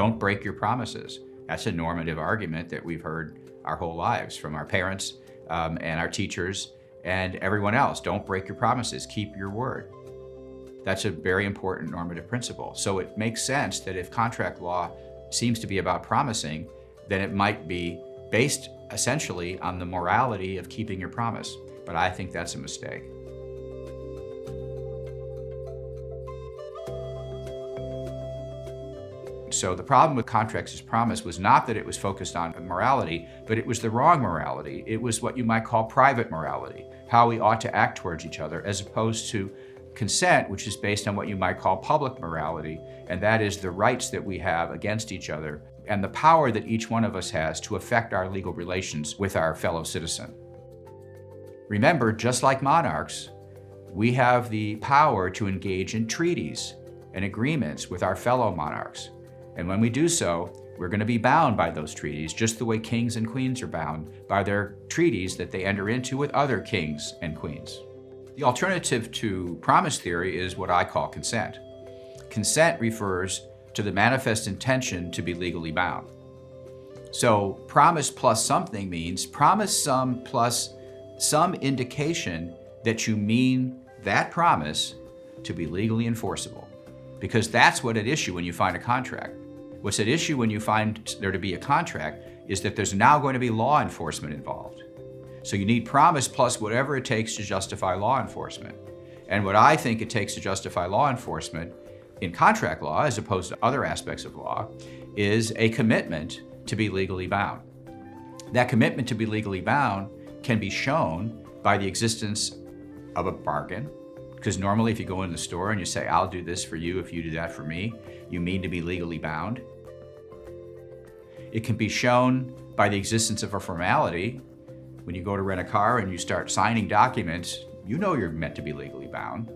don't break your promises. That's a normative argument that we've heard our whole lives from our parents and our teachers and everyone else. Don't break your promises, keep your word. That's a very important normative principle. So it makes sense that if contract law seems to be about promising, then it might be based essentially on the morality of keeping your promise. But I think that's a mistake. So the problem with contracts as promise was not that it was focused on morality, but it was the wrong morality. It was what you might call private morality, how we ought to act towards each other, as opposed to consent, which is based on what you might call public morality, and that is the rights that we have against each other and the power that each one of us has to affect our legal relations with our fellow citizen. Remember, just like monarchs, we have the power to engage in treaties and agreements with our fellow monarchs. And when we do so, we're going to be bound by those treaties, just the way kings and queens are bound by their treaties that they enter into with other kings and queens. The alternative to promise theory is what I call consent. Consent refers to the manifest intention to be legally bound. So promise plus something means promise some plus some indication that you mean that promise to be legally enforceable, because that's what at issue when you find a contract. What's at issue when you find there to be a contract is that there's now going to be law enforcement involved. So you need promise plus whatever it takes to justify law enforcement. And what I think it takes to justify law enforcement in contract law, as opposed to other aspects of law, is a commitment to be legally bound. That commitment to be legally bound can be shown by the existence of a bargain, because normally if you go in the store and you say, I'll do this for you if you do that for me, you mean to be legally bound. It can be shown by the existence of a formality. When you go to rent a car and you start signing documents, you know you're meant to be legally bound.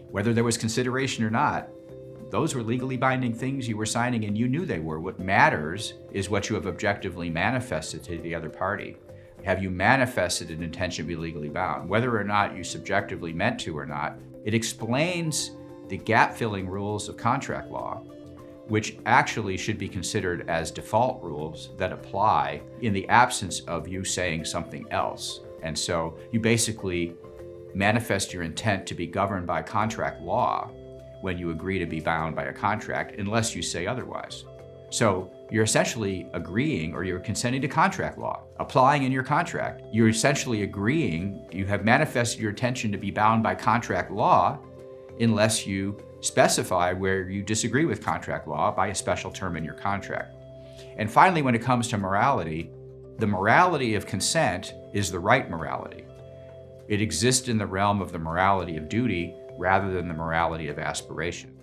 Whether there was consideration or not, those were legally binding things you were signing and you knew they were. What matters is what you have objectively manifested to the other party. Have you manifested an intention to be legally bound? Whether or not you subjectively meant to or not, it explains the gap-filling rules of contract law, which actually should be considered as default rules that apply in the absence of you saying something else. And so you basically manifest your intent to be governed by contract law when you agree to be bound by a contract, unless you say otherwise. So you're essentially agreeing, or you're consenting to contract law, applying in your contract. You're essentially agreeing, you have manifested your intention to be bound by contract law, unless you specify where you disagree with contract law by a special term in your contract. And finally, when it comes to morality, the morality of consent is the right morality. It exists in the realm of the morality of duty rather than the morality of aspiration.